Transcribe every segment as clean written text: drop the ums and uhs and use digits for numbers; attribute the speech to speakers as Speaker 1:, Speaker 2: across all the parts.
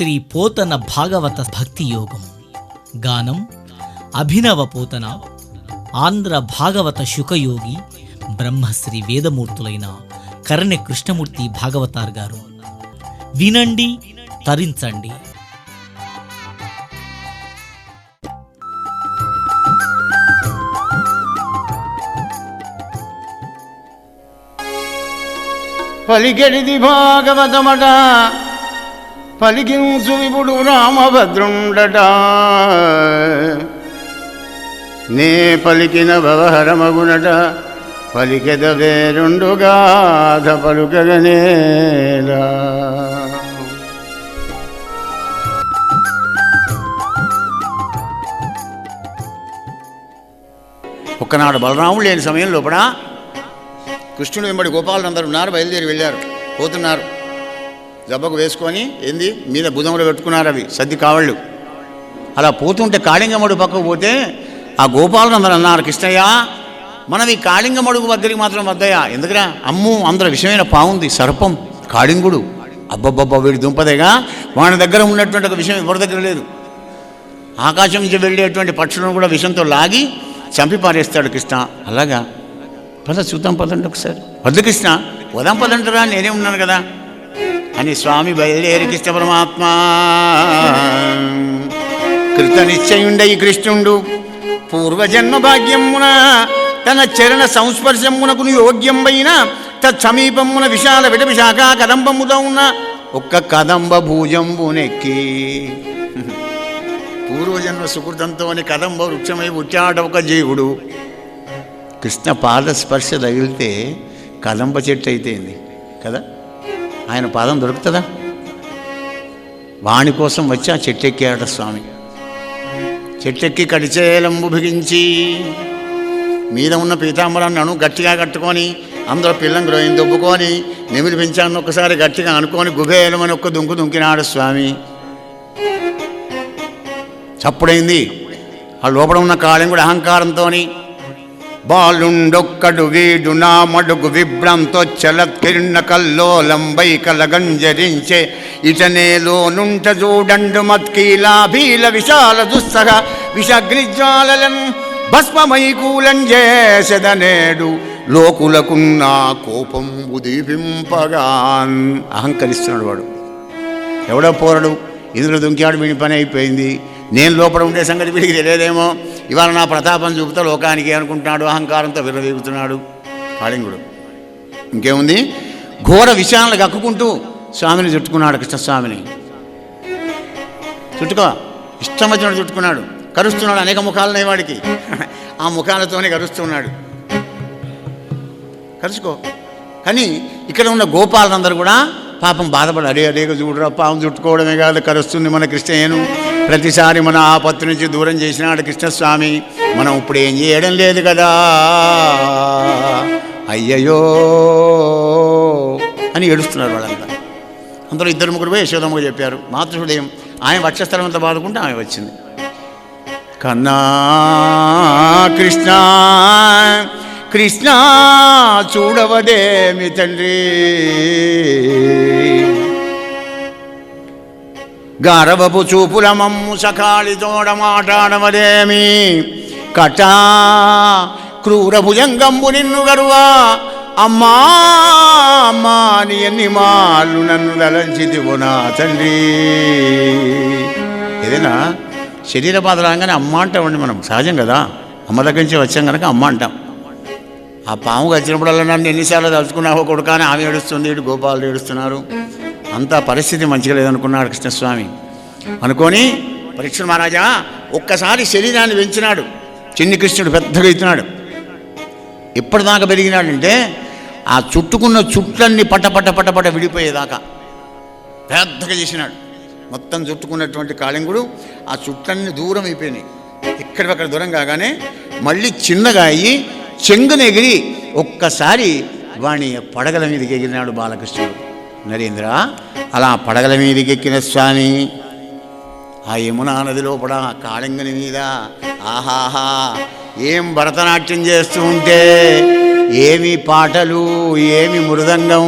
Speaker 1: శ్రీ పోతన భాగవత భక్తి యోగం. గానం అభినవ పోతన. ఆంధ్ర భాగవత శుకయోగి బ్రహ్మశ్రీ వేదమూర్తులైన కరణె కృష్ణమూర్తి భాగవతార్ గారు. వినండి, తరించండి.
Speaker 2: పలికెడిది భాగవతమట, పలికించు విపుడు రామభద్రుండట. నే పలికిన వ్యవహరమగునట, పలికెద వేరుండుగాథ పలుకగనేలా. ఒక్కనాడు బలరాముడు లేని సమయం లోపల కృష్ణుడు వెంబడి గోపాలందరూ ఉన్నారు. బయలుదేరి వెళ్ళారు, పోతున్నారు. జబ్బకు వేసుకొని ఏంది మీద భుజంలో పెట్టుకున్నారు అవి సద్ది కావళ్ళు. అలా పోతుంటే కాళింగమడుగు పక్కకు పోతే ఆ గోపాలందరూ అన్నారు, కృష్ణయ్య మనం ఈ కాళింగమడుగు దగ్గరికి మాత్రం వద్దయ్యా. ఎందుకురా? అమ్ము అందరూ విషమైన పావుంది, సర్పం, కాళింగుడు. అబ్బబ్బబ్బా వీడి దుంపదేగా, వాడి దగ్గర ఉన్నటువంటి ఒక విషయం ఎవరి దగ్గర లేదు. ఆకాశం నుంచి వెళ్ళేటువంటి పక్షులను కూడా విషంతో లాగి చంపి పారేస్తాడు కృష్ణ. అలాగా పద చూద్దాం పదండి ఒకసారి. వద్దు కృష్ణ, వదాం పదంటరా, నేనే ఉన్నాను కదా అని స్వామి బయలుదేరి కృష్ణ పరమాత్మ కృత నిశ్చయుండయి కృష్ణుండు పూర్వజన్మ భాగ్యమున తన చరణ సంస్పర్శమునకు యోగ్యంబైన తత్సమీపమున విశాల విడవి శాఖా కదంబముతో ఉన్న ఒక్క కదంబ భూజంబునెక్కి పూర్వజన్మ సుకృతంతోని కదంబ వృక్షమై పుట్టాడ ఒక జీవుడు. కృష్ణ పాద స్పర్శ తగిలితే కదంబ చెట్టు అయితేంది కదా, ఆయన పాదం దొరుకుతుందా? వాణి కోసం వచ్చి ఆ చెట్టెక్కాడ స్వామి. చెట్టెక్కి కడిచేలంబు బిగించి మీద ఉన్న పీతాంబరాన్ని గట్టిగా కట్టుకొని అందరూ పిల్లం గ్రోయిని దుబ్బుకొని నెమిలి పెంచాన్ని ఒక్కసారి గట్టిగా అనుకొని గుబేలమని ఒక్క దుంకు దుంకినాడు స్వామి. చప్పుడైంది. ఆ లోపల ఉన్న కాళింగుడు అహంకారంతో బాలుండొక్కడు వీడు నా మడుగు విభ్రంతో చలత్కిర్ణ కల్లోలంబై కలగంజరించే ఇటనేలో నుంట చూడండు మత్కీలా భీల విశాల దుస్సహ విషగ్నిజ్వాలన్ భస్మమై కూలంజేసెదనేడు లోకులకున్న కోపం ఉదీపింపగాన్. అహంకరిస్తున్నాడు వాడు. ఎవడో పోరడు ఇందులో దుంకాడు, వీడి పని అయిపోయింది. నేను లోపల ఉండే సంగతి వీడికి తెలియదేమో, ఇవాళ నా ప్రతాపం చూపుతా లోకానికి అనుకుంటున్నాడు. అహంకారంతో విర్రవీగుతున్నాడు కాళింగుడు. ఇంకేముంది, ఘోర విషయాలను కక్కుకుంటూ స్వామిని చుట్టుకున్నాడు. కృష్ణస్వామిని చుట్టుకో, ఇష్టం వచ్చినట్టు చుట్టుకున్నాడు. కరుస్తున్నాడు. అనేక ముఖాలున్నాయి వాడికి, ఆ ముఖాలతోనే కరుస్తున్నాడు. కరుచుకో. కానీ ఇక్కడ ఉన్న గోపాలందరూ కూడా పాపం బాధపడి అరేగా చూడరా, పాపం చుట్టుకోవడమే కాదు కరుస్తుంది మన కృష్ణయ్యను. ప్రతిసారి మన ఆపత్తు నుంచి దూరం చేసినాడు కృష్ణస్వామి. మనం ఇప్పుడు ఏం చేయడం లేదు కదా, అయ్యయ్యో అని ఏడుస్తున్నారు వాళ్ళంతా. అందరూ ఇద్దరు ముగ్గురు పోయి యశోదమ్మగా చెప్పారు. మాతృహృదయం ఆయన వక్షస్థలం అంతా బాదుకుంటే ఆమె వచ్చింది. కన్నా కృష్ణ కృష్ణ చూడవదేమి తండ్రి, గారవపు చూపుల మమ్ము సకాళి తోడ మాట్లాడవదేమి, కటా క్రూర భుజంగంబు నిన్ను గరువా అమ్మా అమ్మా నీ ఎన్ని మాళ్ళు నన్ను దలంచితివు నా తండ్రి. ఏదైనా శరీర బాధ రాగానే అమ్మ అంటామండి మనం, సహజం కదా. అమ్మ దగ్గర నుంచి వచ్చాం కనుక అమ్మ అంటాం. ఆ పాము వచ్చినప్పుడల్లా నన్ను ఎన్నిసార్లు తలుచుకున్నావో కొడుకా అని ఆమె ఏడుస్తుంది, ఇటు గోపాలు ఏడుస్తున్నారు. అంతా పరిస్థితి మంచిగా లేదనుకున్నాడు కృష్ణస్వామి. అనుకొని పరీక్ష మహారాజా ఒక్కసారి శరీరాన్ని పెంచినాడు. చిన్ని కృష్ణుడు పెద్దగా అవుతున్నాడు. ఎప్పటిదాకా పెరిగినాడంటే ఆ చుట్టుకున్న చుట్లన్నీ పటపట విడిపోయేదాకా పెద్దగా చేసినాడు. మొత్తం చుట్టుకున్నటువంటి కాళింగుడు ఆ చుట్లన్నీ దూరం అయిపోయినాయి. ఎక్కడికక్కడ దూరం కాగానే మళ్ళీ చిన్నగా అయ్యి చెంగునెగిరి ఒక్కసారి వాణి పడగల మీదకి ఎగిరినాడు బాలకృష్ణుడు. నరేంద్ర అలా పడగల మీదకి ఎక్కిన స్వామి ఆ యమునా నది లోపల కాళింగుని మీద ఆహాహా ఏం భరతనాట్యం చేస్తూ ఉంటే, ఏమి పాటలు, ఏమి మృదంగం,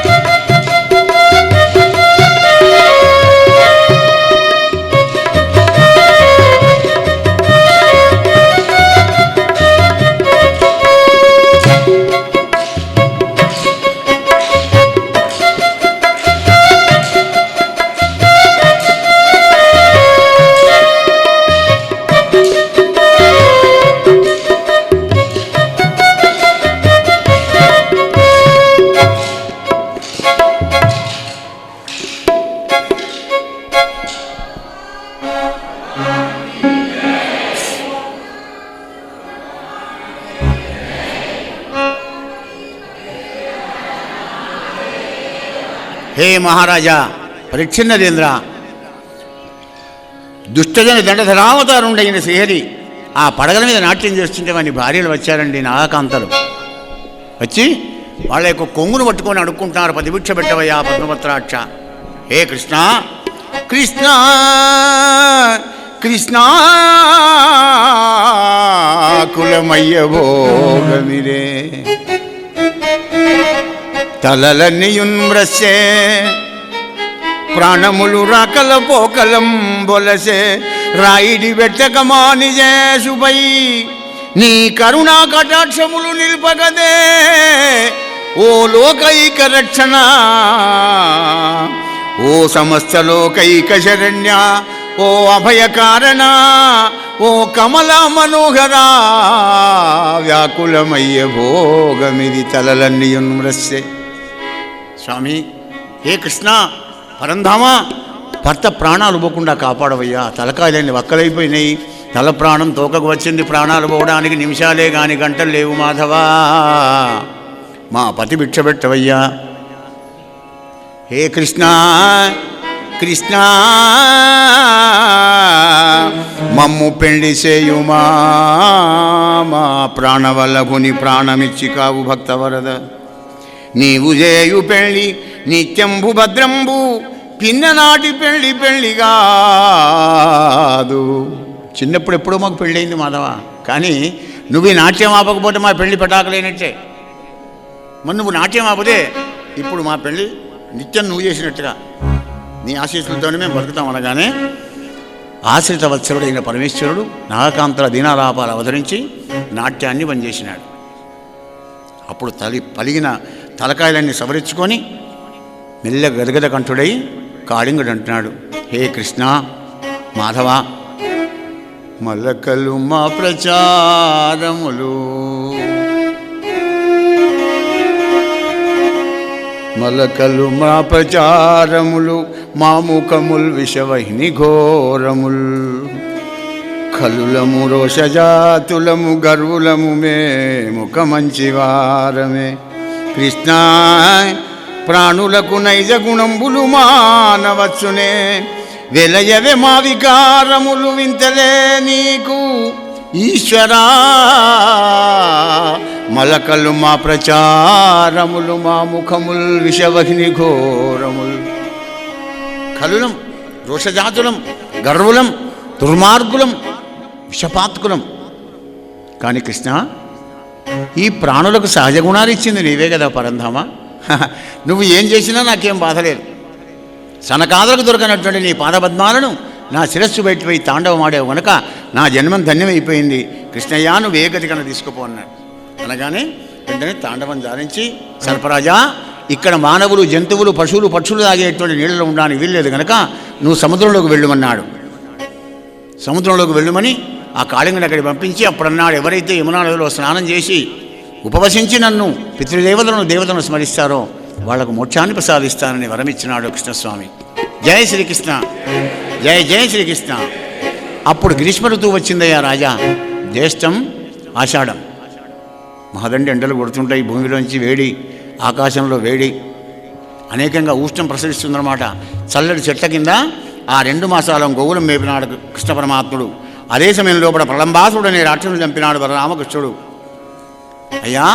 Speaker 2: హే మహారాజా పరీక్ష నరేంద్ర, దుష్టజన దండధరావతారుండైన శ్రీహరి ఆ పడగల మీద నాట్యం చేస్తుంటే వాని భార్యలు వచ్చారండి, నాగకాంతలు వచ్చి వాళ్ళ యొక్క కొంగును పట్టుకొని అడుక్కుంటున్నారు, పతిభిక్ష పెట్టవయ్యా పద్మపత్రాక్ష. హే కృష్ణ కృష్ణ కృష్ణ కులమయ్య భోగమిరే తలలన్నీయున్మ్రస్సే ప్రాణములు రాకల పోకలం బొలసే రాయిడి వెట్టకమానిజేసుపై నీ కరుణా కటాక్షములు నిల్పగదే ఓ లోకైక రక్షణ, ఓ సమస్త లోకైక శరణ్య, ఓ అభయ కారణ, ఓ కమల మనోహర వ్యాకులమయ్య భోగమిది తలలన్నీయున్మ్రస్సే. స్వామి హే కృష్ణ పరంధామ, భర్త ప్రాణాలు పోకుండా కాపాడవయ్యా. తలకాయలన్నీ వక్కలైపోయినాయి, తల ప్రాణం తోకకు వచ్చింది, ప్రాణాలు పోవడానికి నిమిషాలే గాని గంటలు లేవు మాధవా, మా పతి భిక్ష పెట్టవయ్యా. హే కృష్ణ కృష్ణ మమ్ము పెళ్లి చేయుమా, మా ప్రాణవల్లభుని ప్రాణమిచ్చి కావు భక్తవరద. నీవు చేయు పెళ్ళి నిత్యంబు భద్రంబు, పిన్ననాటి పెళ్ళి కాదు. చిన్నప్పుడు ఎప్పుడో మాకు పెళ్ళయింది మాధవ, కానీ నువ్వు ఈ నాట్యం ఆపకపోతే మా పెళ్ళి పటాకలేనట్టే. మరి నువ్వు నాట్యం ఆపదే ఇప్పుడు మా పెళ్ళి నిత్యం నువ్వు చేసినట్టుగా నీ ఆశీస్సులతోనే మేము బతుకుతాం అనగానే ఆశ్రిత వత్సరుడైన పరమేశ్వరుడు నాగకాంతల దీనాలాపాలు అవతరించి నాట్యాన్ని పనిచేసినాడు. అప్పుడు పలిగిన తలకాయలన్నీ సవరించుకొని మెల్ల గదగద కంఠుడై కాళింగుడు అంటున్నాడు, హే కృష్ణ మాధవ మల్లకలు మా ప్రచారములు, మలకలు మా ప్రచారములు, మా ముఖముల్ విషవహిని ఘోరముల్, కలులము రోషజాతులము గర్వులము మే ముఖ మంచివారమే. కృష్ణ ప్రాణులకు నైజ గుణంబులు మానవచ్చునే, వెలయవే మా వికారములు వింతలే నీకు ఈశ్వరా. మలకలు మా ప్రచారములు, మా ముఖముల్ విషవహిని ఘోరముల్, కలులం రోషజాతులం గర్వులం దుర్మార్గులం విషపాత్కులం. కానీ కృష్ణ ఈ ప్రాణులకు సహజ గుణాలు ఇచ్చింది నీవే కదా పరంధామ, నువ్వు ఏం చేసినా నాకేం బాధలేదు. సనకాదులకు దొరకనటువంటి నీ పాదపద్మాలను నా శిరస్సు బయటపై తాండవమాడావు కనుక నా జన్మం ధన్యమైపోయింది. కృష్ణయ్య నువ్వు ఏ గతి కన్నా తీసుకుపో అన్నాడు. అనగానే వెంటనే తాండవం జారించి, సర్పరాజా ఇక్కడ మానవులు జంతువులు పశువులు పక్షులు తాగేటువంటి నీళ్ళలో ఉండడానికి వీల్లేదు కనుక నువ్వు సముద్రంలోకి వెళ్ళమన్నాడు. సముద్రంలోకి వెళ్ళమని ఆ కాళింగుని అక్కడికి పంపించి అప్పుడన్నాడు, ఎవరైతే యమునా నదిలో స్నానం చేసి ఉపవసించి నన్ను పితృదేవతలను దేవతలను స్మరిస్తారో వాళ్లకు మోక్షాన్ని ప్రసాదిస్తానని వరమిచ్చినాడు కృష్ణస్వామి. జయ శ్రీకృష్ణ, జయ జయ శ్రీకృష్ణ. అప్పుడు గ్రీష్మ ఋతువు వచ్చిందయ్యా రాజా. జ్యేష్టం ఆషాఢం, మహదండి ఎండలు కొడుతుంటాయి, భూమిలోంచి వేడి, ఆకాశంలో వేడి, అనేకంగా ఉష్ణం ప్రసరిస్తుందన్నమాట. చల్లటి చెట్ల కింద ఆ 2 మాసాల గోవులం మేపినాడు కృష్ణ పరమాత్ముడు. అదే సమయంలో ప్రళంబాసుడు అనే రాక్షసుని చంపినాడు బలరామకృష్ణుడు. అయ్యా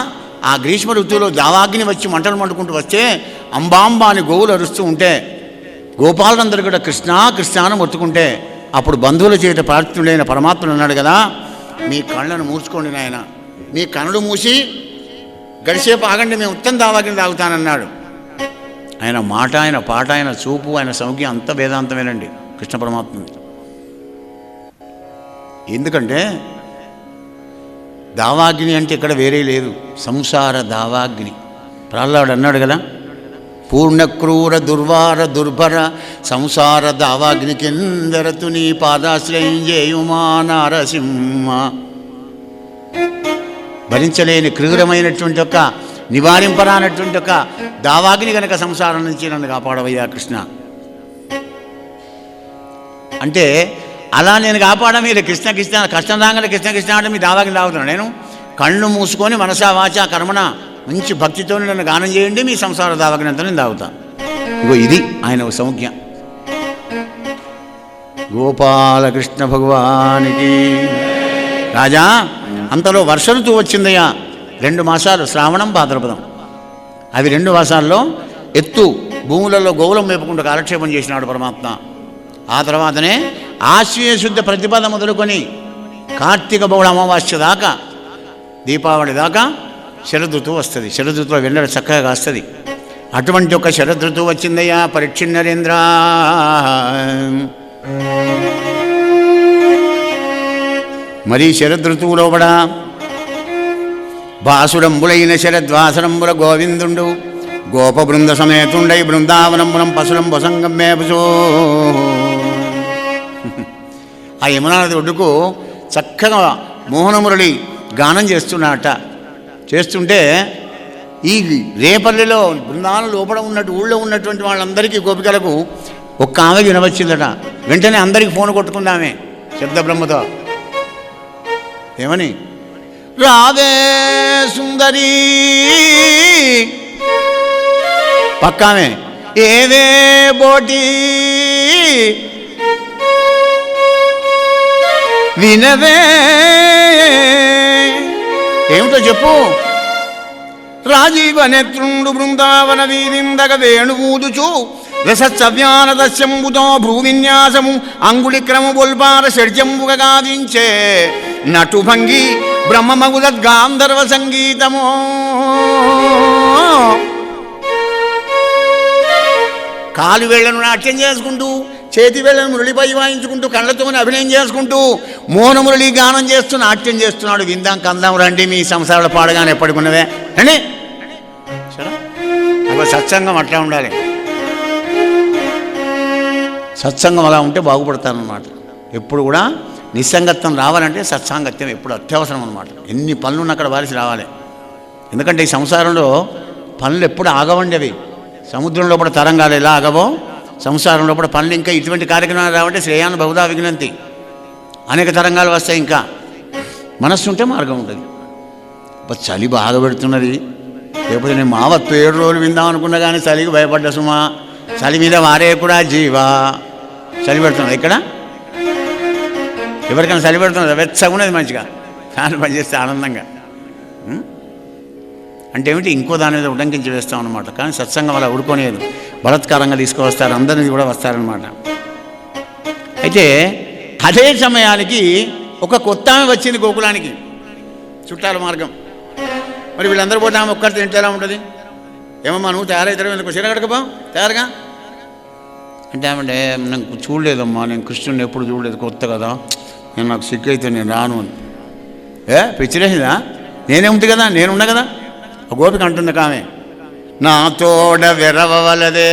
Speaker 2: ఆ గ్రీష్మ ఋతువులో దావాగ్ని వచ్చి మంటలు మండుకుంటూ వస్తే అంబాంబ అని గోవులు అరుస్తూ ఉంటే గోపాలందరూ కూడా కృష్ణ కృష్ణ అని మొత్తుకుంటే అప్పుడు బంధువుల చేత ప్రార్థుడైన పరమాత్ముడు అన్నాడు కదా, మీ కళ్ళను మూసుకోండి నాయన, మీ కనులు మూసి గడిసేపు ఆగండి, మేము ఉత్తమ దావాగ్ని తాగుతానన్నాడు. ఆయన మాట, ఆయన పాట, ఆయన చూపు, ఆయన సౌఖ్యం అంత వేదాంతమేనండి కృష్ణ పరమాత్ముడు. ఎందుకంటే దావాగ్ని అంటే ఇక్కడ వేరే లేదు, సంసార దావాగ్ని. ప్రహ్లాడు అన్నాడు కదా, పూర్ణక్రూర దుర్వార దుర్భర సంసార దావాగ్ని కిందరతు నీ పాదాశ్రయం చేయుమా నారసింహ. భరించలేని క్రూరమైనటువంటి ఒక నివారింపరానటువంటి ఒక దావాగ్ని కనుక సంసారం నుంచి నన్ను కాపాడవయ్యా కృష్ణ అంటే, అలా నేను కాపాడ మీరు కృష్ణ కృష్ణ కష్టం రాగానే కృష్ణ కృష్ణ అంటే మీ దావాగ్ని తాగుతున్నాను. నేను కళ్ళు మూసుకొని మనసా వాచా కర్మణ మంచి భక్తితో నన్ను గానం చేయండి, మీ సంసార దావాగ్ని అంతా నేను తాగుతాను. ఇగో ఇది ఆయన సంజ్ఞ. గోపాలకృష్ణ భగవానికి. రాజా, అంతలో వర్ష ఋతువు వచ్చిందయ్యా. 2 మాసాలు శ్రావణం భాద్రపదం. అవి 2 మాసాల్లో ఎత్తు భూములలో గోవులం మేపుకుంటూ కాలక్షేపం చేసినాడు పరమాత్మ. ఆ తర్వాతనే ఆశ్వీయ శుద్ధ ప్రతిపద మొదలుకొని కార్తీక బహుళ అమావాస్య దాకా, దీపావళి దాకా శరదృతువు వస్తుంది. శరదృతువులో వెన్నడ చక్కగా కాస్తుంది. అటువంటి ఒక శరదృతువు వచ్చిందయ్యా పరీక్ష నరేంద్ర. మరి శరదృతువులో కూడా బాసుడంబులైన శరద్వాసరంబుల గోవిందుండు గోప బృంద సమేతుండై బృందావనంబులం పశులం వసంగం మేపుచో. ఆ యమునా నది ఒడ్డుకు చక్కగా మోహనమురళి గానం చేస్తున్నాడట. చేస్తుంటే ఈ రేపల్లిలో బృందావనం లోపల ఉన్నట్టు ఊళ్ళో ఉన్నటువంటి వాళ్ళందరికీ గోపికలకు ఒక్క ఆమె వినవచ్చిందట. వెంటనే అందరికీ ఫోన్ కొట్టుకుందామే శబ్ద బ్రహ్మతో. ఏమని? రావే సుందరి పక్కామే, ఏవే బోటి వినవే. ఏమిటో చెప్పు. రాజీవ నేత్రుండు బృందావన వీరిందగ వేణువూదుచు రసవ్యానదస్యంబుతో భ్రూవిన్యాసము అంగుళిక్రము బొల్పార షడ్జంబుగా గావించే నటుభంగి బ్రహ్మమగుదద్గాంధర్వ సంగీతము. కాలు వేళ్లను నాట్యం చేసుకుంటూ, చేతి వేళ్లను మురళిపై వాయించుకుంటూ, కళ్ళతోనే అభినయం చేసుకుంటూ మోహన మురళి గానం చేస్తూ నాట్యం చేస్తున్నాడు. విందాం కందాం రండి, మీ సంసారాలు పాడగానే ఎప్పటికున్నవే అండి. అప్పుడు సత్సంగం అట్లా ఉండాలి. సత్సంగం అలా ఉంటే బాగుపడతానన్నమాట. ఎప్పుడు కూడా నిస్సంగత్వం రావాలంటే సత్సాంగత్యం ఎప్పుడు అత్యవసరం అన్నమాట. ఎన్ని పనులున్న అక్కడ వారిసి రావాలి. ఎందుకంటే ఈ సంసారంలో పనులు ఎప్పుడు ఆగవండి. అవి సముద్రంలో కూడా తరంగాలు ఎలా ఆగవో సంసారంలో కూడా పనులు ఇంకా ఇటువంటి కార్యక్రమాలు రావంటే శ్రేయాన్ని బహుదా విఘ్నంతి, అనేక తరంగాలు వస్తాయి. ఇంకా మనస్సు ఉంటే మార్గం ఉంటుంది. చలి బాగా పెడుతున్నది. లేకపోతే నేను మావత్తు 7 రోజులు విందాం అనుకున్నా కానీ చలికి భయపడ్డా సుమా. చలి మీద వారే కూడా జీవా. చలి పెడుతున్నది ఇక్కడ ఎవరికైనా చలి పెడుతున్నది వెచ్చగా ఉన్నది మంచిగా ఫ్యాన్ పనిచేస్తే ఆనందంగా. అంటే ఏమిటి, ఇంకో దాని మీద ఉడంకించి వేస్తాం అనమాట. కానీ సత్సంగం అలా ఉడుకోలేదు, బలత్కారంగా తీసుకువస్తారు, అందరినీ కూడా వస్తారనమాట. అయితే అదే సమయానికి ఒక కొత్త ఆమె వచ్చింది గోకులానికి, చుట్టాల మార్గం. మరి వీళ్ళందరూ పోతే ఆమె ఒక్కరితో ఇంట్లో ఎలా ఉంటుంది? ఏమమ్మా నువ్వు తయారవుతారు, ఎందుకు చీర కడకపో తయారుగా అంటే ఆమె నాకు చూడలేదమ్మా, నేను కృష్ణుడిని ఎప్పుడు చూడలేదు, కొత్త కదా, నేను నాకు సిగ్గు అయితే నేను రాను అని. పిచ్చిరేసిందా? నేనేముంది కదా, నేనున్నా కదా. గోపిక అంటుంది కామె, నా తోడ వెరవలదే.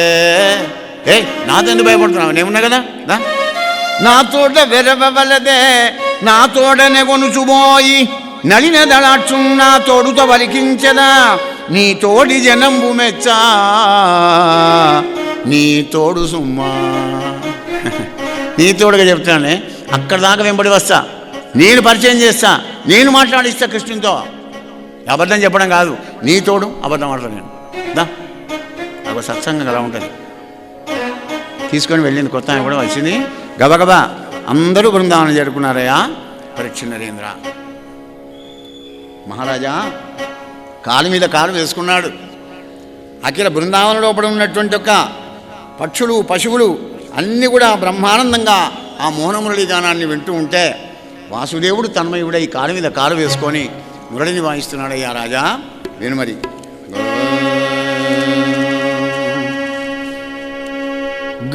Speaker 2: నాతో ఎందుకు భయపడుతున్నావు, నేనున్నా కదా, నా తోడ వెరవలదే, నా తోడనే కొనుచుబోయి నలిన దళాక్షు నా తోడుతో వలికించదా, నీ తోడి జనంబు మెచ్చా, నీ తోడు సుమ్మా. నీ తోడుగా చెప్తానే, అక్కడ దాకా వెంబడి వస్తా, నేను పరిచయం చేస్తా, నేను మాట్లాడిస్తా కృష్ణునితో. అబద్ధం చెప్పడం కాదు, నీ తోడు అబద్ధం ఆడతాను నేను. దా ఒక సత్సంగం అలా ఉంటుంది. తీసుకొని వెళ్ళింది, కొత్త ఆమె కూడా వచ్చింది. గబగబా అందరూ బృందావనం చేరుకున్నారయ్యా. పరీక్ష నరేంద్ర మహారాజా కాలు మీద కాలు వేసుకున్నాడు. అఖిల బృందావనం లోపల ఉన్నటువంటి ఒక పక్షులు పశువులు అన్నీ కూడా బ్రహ్మానందంగా ఆ మోహనమురళి గానాన్ని వింటూ ఉంటే వాసుదేవుడు తన్మయుడై కాలు మీద కాలు వేసుకొని మురళిని వాయిస్తున్నాడయ్యా. రాజా నేను మరి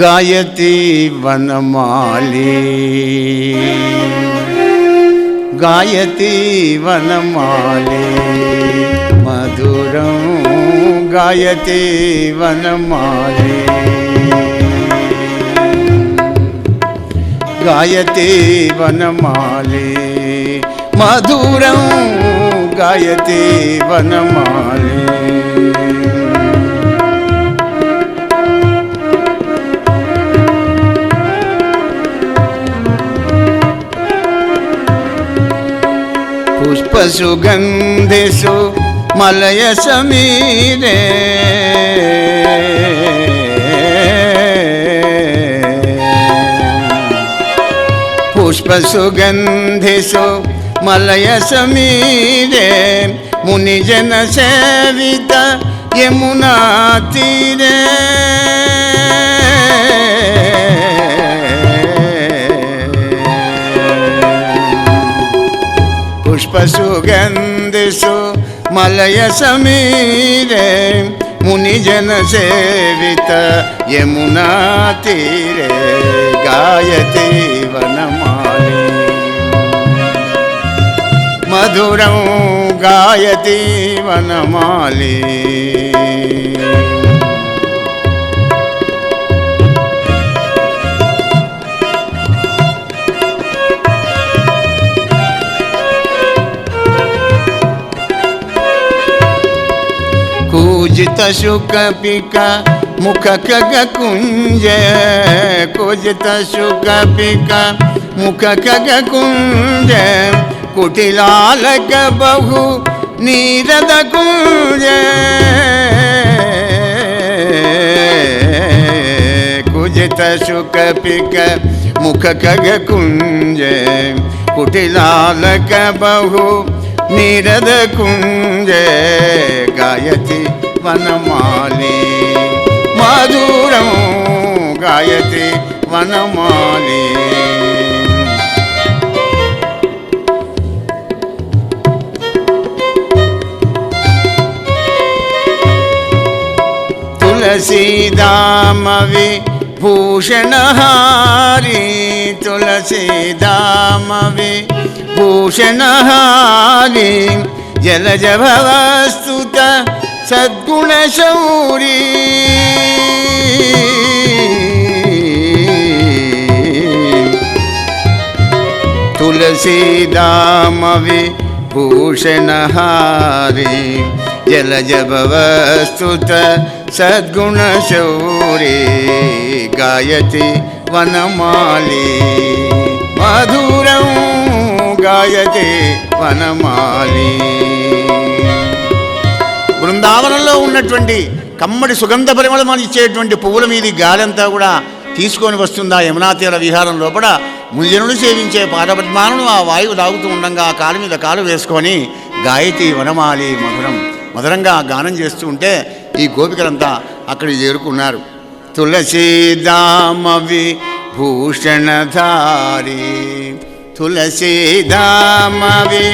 Speaker 2: గాయతి వనమాలి గాయతి వనమాలి మధురం గాయతి వనమాలి గాయతి వనమాలి మధురం గాయతి వనమాలి. పుష్పసుగంధిషు మలయ సమీరే మునిజన సేవిత యమునా తీరే పుష్పసుగంధిషు మలయ సమీరే మునిజన సేవిత యమునా తీరే గాయతి వనమాలి మధురం గాయతి వనమాలి కూజిత శుకపిక ముఖ ఖగ కుంజ కూజిత శుకపిక ముఖ ఖగ కుంజ కుటిలాలక బహు నీరద కుంజ కుజిత శుకపిక ముఖ ఖగ కుంజ కుటిలాలక బహు నీరద కుంజ గాయతి వనమాలి మధురం గాయతి వనమాలి తులసీదామవి భూషణహారి తులసీదామవి భూషణహారి జలజ భవస్తుత సద్గుణ శౌరీ తులసీదామవి భూషణహారి జలజ భవస్తుత సద్గుణ శౌరీ గాయతి వనమాలి మధురం గాయతి వనమాలి బృందావనంలో ఉన్నటువంటి కమ్మడి సుగంధ పరిమళం ఇచ్చేటువంటి పువ్వుల మీది గాలంతా కూడా తీసుకొని వస్తుందా యమునా తీర విహారం లోపల మునిజనులు సేవించే పాదపద్మాలను ఆ వాయువు తాగుతూ ఉండగా ఆ కాలు మీద కాలు వేసుకొని గాయతి వనమాలి మధురం మధురంగా గానం చేస్తూ ఉంటే ఈ గోపికలంతా అక్కడికి చేరుకున్నారు. తులసీదామవి భూషణధారి తులసీదామవి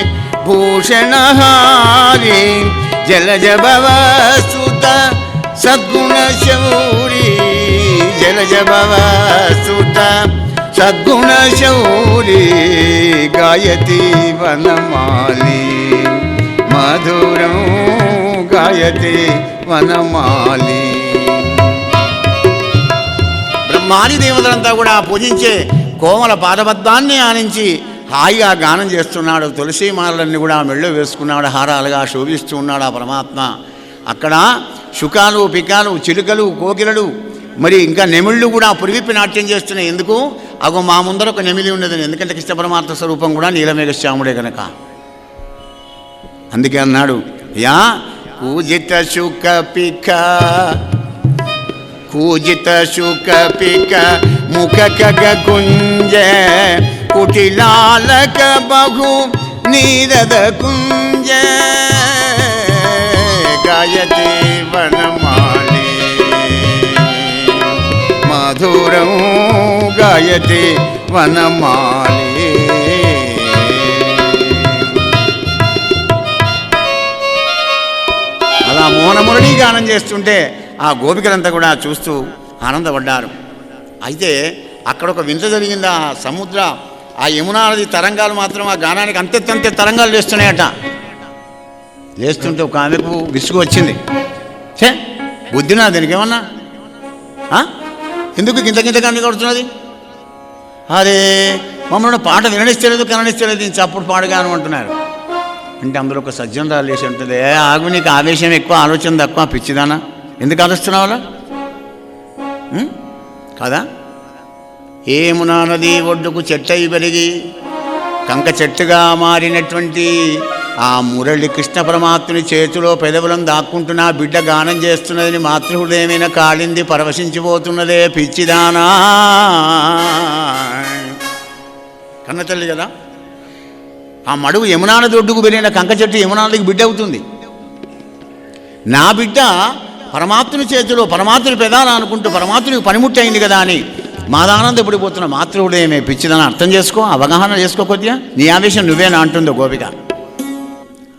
Speaker 2: భూషణహారి జలజ భవస్తుత సద్గుణ శౌరీ జలజ భవస్తుత సద్గుణ శౌరీ గాయతి వనమాలి మధురం గాయతి వనమాలి. బ్రహ్మాది దేవతలంతా కూడా పూజించే కోమల పాదబద్ధాన్ని ఆనించి హాయిగా గానం చేస్తున్నాడు. తులసి మాలలన్నీ కూడా మెళ్ళో వేసుకున్నాడు, హారాలుగా శోభిస్తూ ఉన్నాడు ఆ పరమాత్మ. అక్కడ శుకాలు పికాలు చిలుకలు కోకిలలు మరి ఇంకా నెమిళ్ళు కూడా పురివిప్పి నాట్యం చేస్తున్నాయి. ఎందుకు? అగో మా ముందర ఒక నెమిలి ఉన్నది, ఎందుకంటే కృష్ణ పరమాత్మ స్వరూపం కూడా నీలమేఘశ్యాముడే కనుక. అందుకే అన్నాడు యా కూజిత శుక పిక కూజిత శుక పిక ముఖ ఖగ కుంజ కుటిలాలక బహు నీరద కుంజ గాయతి వనమాలి మధురం గాయతి వనమాలి. అలా మోనమురళి గానం చేస్తుంటే ఆ గోపికలంతా కూడా చూస్తూ ఆనందపడ్డారు. అయితే అక్కడ ఒక వింత జరిగింది. ఆ సముద్ర ఆ యమునా నది తరంగాలు మాత్రం ఆ గానానికి అంతెత్తంతే తరంగాలు లేస్తున్నాయట. లేస్తుంటే ఒక ఆమెకు విసుగు వచ్చింది. చే బుద్ధినా దీనికి ఏమన్నా, ఎందుకు గింత కన్ను కొడుతున్నది? అరే మమ్మల్ని పాట విననిస్తలేదు కననిస్తలేదు, ఇంక చప్పుడు పాడుగాను అంటున్నారు. అంటే అందులో ఒక సజ్జనరాలు లేచి ఉంటుంది, ఆగు నీకు ఆవేశం ఎక్కువ ఆలోచన తక్కువ పిచ్చిదానా, ఎందుకు ఆలోచిస్తున్నావులా కదా? యమునా నది ఒడ్డుకు చెట్టై పెరిగి కంక చెట్టుగా మారినటువంటి ఆ మురళి కృష్ణ పరమాత్ముని చేతిలో పెదవులను దాక్కుంటున్నా బిడ్డ గానం చేస్తున్నదని మాతృహృదయమైన కాళింది పరవశించిపోతున్నదే పిచ్చిదానా. కన్న తల్లి కదా. ఆ మడుగు యమునా నది ఒడ్డుకు వెళ్ళిన కంక చెట్టు యమునా నదికి బిడ్డ అవుతుంది. నా బిడ్డ పరమాత్ముని చేతిలో పరమాత్ముని పెదాన అనుకుంటూ పరమాత్మునికి పనిముట్టి అయింది కదా అని మాదానంద పడిపోతున్న మాతృహృదయమే పిచ్చిదని అర్థం చేసుకో, అవగాహన చేసుకో కొద్దిగా. నీ ఆవేశం నువ్వేనా అంటుందో గోపిక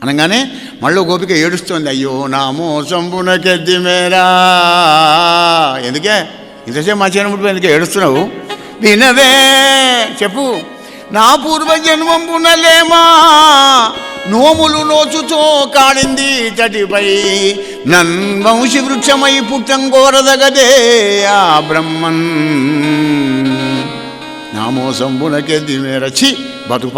Speaker 2: అనగానే మళ్ళీ గోపిక ఏడుస్తోంది. అయ్యో నా మోసంబునకెద్ది మేరా, ఎందుకే ఇంతసేపు మా చేయనప్పుడు ఎందుకే ఏడుస్తున్నావు? వినవే చెప్పు, నా పూర్వజన్మంబునలేమా నోములు నోచుతో కాడింది చటిపై నన్వంశి వృక్షమై పుట్టం కోరదగదే ఆ బ్రహ్మన్. నా మోసంబునకెద్ది మేర చి బతుకు